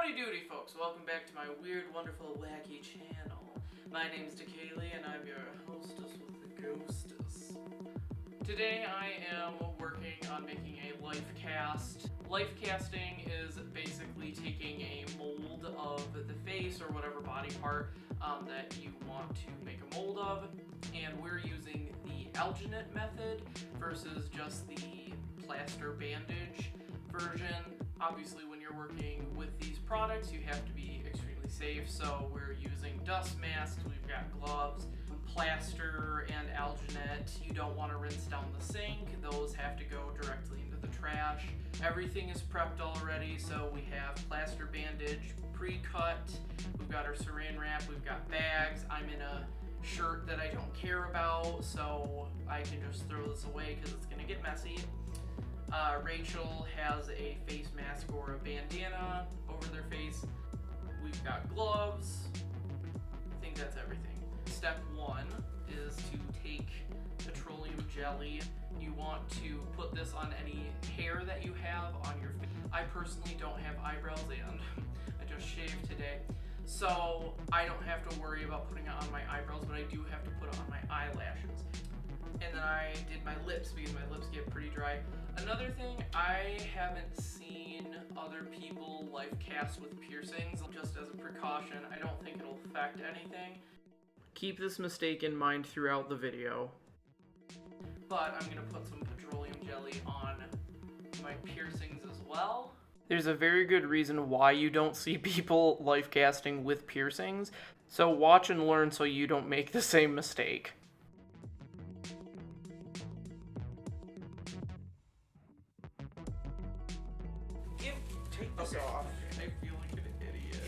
Howdy doody folks, welcome back to my weird, wonderful, wacky channel. My name's DeKaylee and I'm your hostess with the ghostess. Today I am working on making a lifecast. Lifecasting is basically taking a mold of the face or whatever body part that you want to make a mold of, and we're using the Alginate method versus just the Plaster Bandage version. Obviously, when you're working with these products, you have to be extremely safe, so we're using dust masks, we've got gloves, Plaster and Alginate. You don't want to rinse down the sink, those have to go directly into the trash. Everything is prepped already, so we have Plaster Bandage pre-cut, we've got our saran wrap, we've got bags. I'm in a shirt that I don't care about, so I can just throw this away because it's going to get messy. Rachel has a face mask or a bandana over their face. We've got gloves. I think that's everything. Step one is to take petroleum jelly. You want to put this on any hair that you have on your face. I personally don't have eyebrows and I just shaved today, so I don't have to worry about putting it on my eyebrows, but I do have to put it on my eyelashes. And then I did my lips because my lips get pretty dry. Another thing, I haven't seen other people lifecast with piercings. Just as a precaution, I don't think it'll affect anything. Keep this mistake in mind throughout the video. But I'm going to put some petroleum jelly on my piercings as well. There's a very good reason why you don't see people lifecasting with piercings, so watch and learn so you don't make the same mistake. Take this off. I feel like an idiot.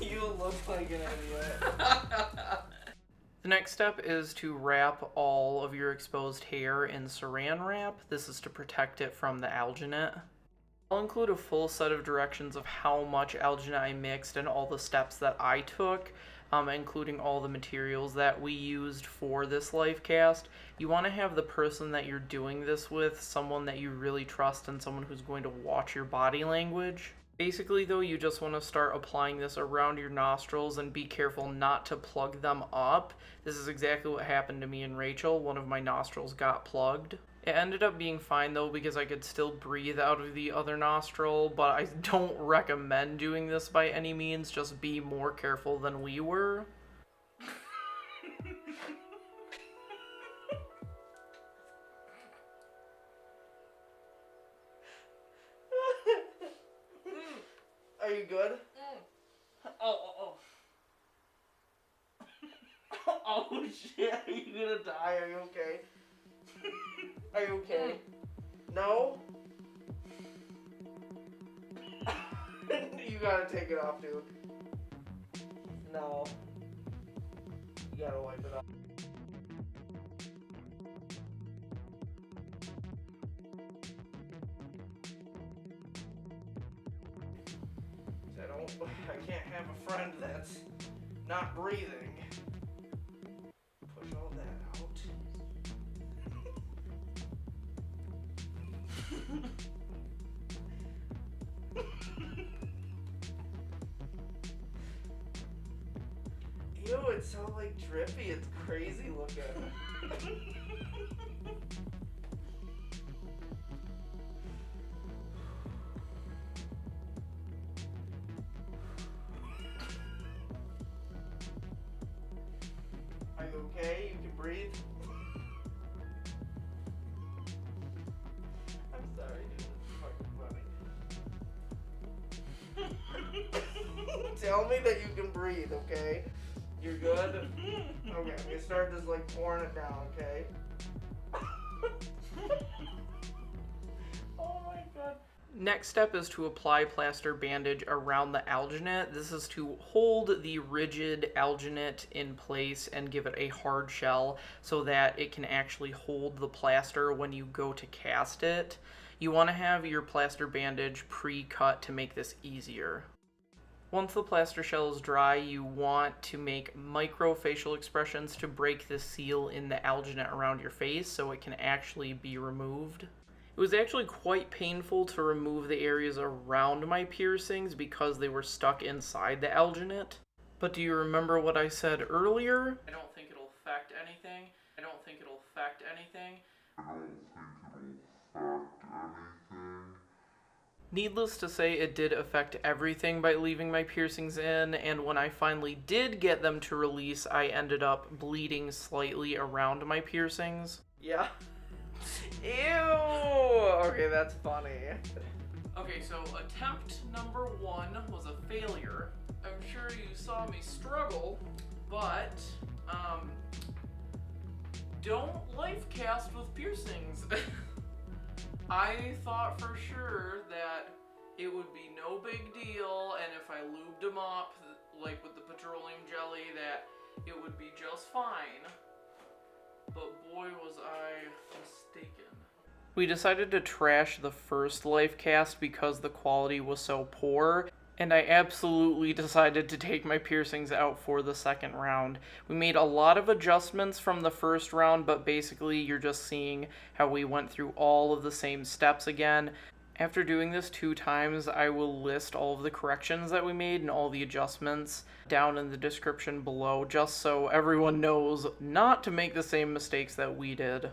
Ew, you look like an idiot. The next step is to wrap all of your exposed hair in saran wrap. This is to protect it from the alginate. I'll include a full set of directions of how much alginate I mixed and all the steps that I took, including all the materials that we used for this lifecast. You want to have the person that you're doing this with, someone that you really trust and someone who's going to watch your body language. Basically though, you just want to start applying this around your nostrils and be careful not to plug them up. This is exactly what happened to me and Rachel. One of my nostrils got plugged. It ended up being fine though because I could still breathe out of the other nostril, but I don't recommend doing this by any means. Just be more careful than we were. Are you good? Oh. Oh shit, are you gonna die? Are you okay? Are you okay? No? You gotta take it off, dude. No. You gotta wipe it off. I can't have a friend that's not breathing. Push all that out. Ew, it's so like drippy, it's crazy looking. Are you okay? You can breathe? I'm sorry, dude. It's fucking funny. Tell me that you can breathe, okay? You're good? Okay, I'm gonna start just like pouring it down, okay? Oh my god. Next step is to apply Plaster Bandage around the alginate. This is to hold the rigid alginate in place and give it a hard shell so that it can actually hold the plaster when you go to cast it. You want to have your Plaster Bandage pre-cut to make this easier. Once the plaster shell is dry, you want to make micro facial expressions to break the seal in the alginate around your face so it can actually be removed. It was actually quite painful to remove the areas around my piercings because they were stuck inside the alginate. But do you remember what I said earlier? I don't think it'll affect anything. I don't think it'll affect anything. Needless to say, it did affect everything by leaving my piercings in, and when I finally did get them to release, I ended up bleeding slightly around my piercings. Yeah. Ew! Okay, that's funny. Okay, so attempt number 1 was a failure. I'm sure you saw me struggle, but, don't lifecast with piercings. I thought for sure that it would be no big deal, and if I lubed them up, like with the petroleum jelly, that it would be just fine. But boy, was I mistaken. We decided to trash the first lifecast because the quality was so poor, and I absolutely decided to take my piercings out for the second round. We made a lot of adjustments from the first round, but basically you're just seeing how we went through all of the same steps again. After doing this 2 times, I will list all of the corrections that we made and all the adjustments down in the description below, just so everyone knows not to make the same mistakes that we did.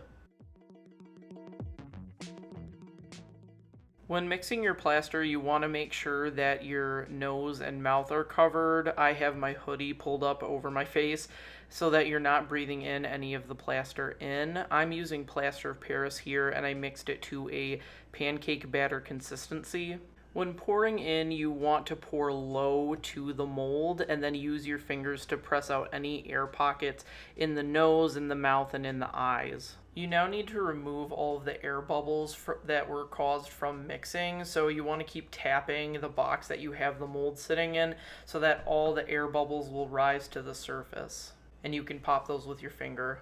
When mixing your plaster, you want to make sure that your nose and mouth are covered. I have my hoodie pulled up over my face so that you're not breathing in any of the plaster in. I'm using plaster of Paris here, and I mixed it to a pancake batter consistency. When pouring in, you want to pour low to the mold and then use your fingers to press out any air pockets in the nose, in the mouth, and in the eyes. You now need to remove all of the air bubbles that were caused from mixing, so you want to keep tapping the box that you have the mold sitting in so that all the air bubbles will rise to the surface, and you can pop those with your finger.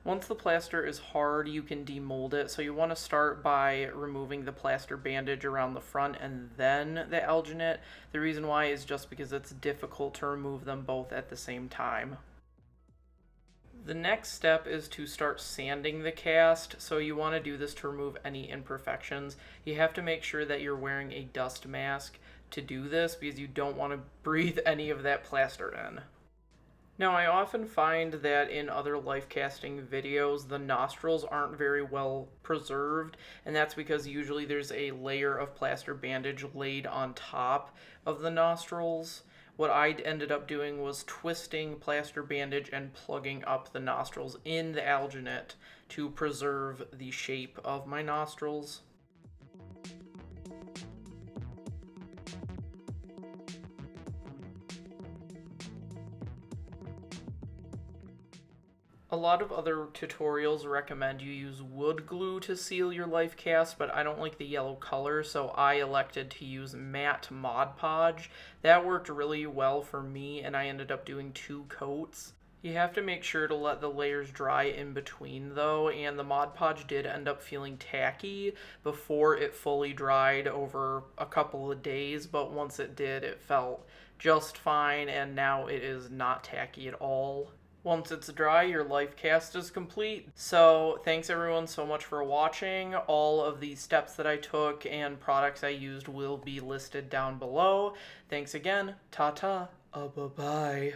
Once the plaster is hard, you can demold it, so you want to start by removing the plaster bandage around the front and then the alginate. The reason why is just because it's difficult to remove them both at the same time. The next step is to start sanding the cast, so you want to do this to remove any imperfections. You have to make sure that you're wearing a dust mask to do this because you don't want to breathe any of that plaster in. Now, I often find that in other life casting videos, the nostrils aren't very well preserved, and that's because usually there's a layer of plaster bandage laid on top of the nostrils. What I ended up doing was twisting plaster bandage and plugging up the nostrils in the alginate to preserve the shape of my nostrils. A lot of other tutorials recommend you use wood glue to seal your life cast, but I don't like the yellow color, so I elected to use matte Mod Podge. That worked really well for me, and I ended up doing 2 coats. You have to make sure to let the layers dry in between, though, and the Mod Podge did end up feeling tacky before it fully dried over a couple of days, but once it did, it felt just fine, and now it is not tacky at all. Once it's dry, your life cast is complete. So thanks everyone so much for watching. All of the steps that I took and products I used will be listed down below. Thanks again. Ta-ta. Bye-bye.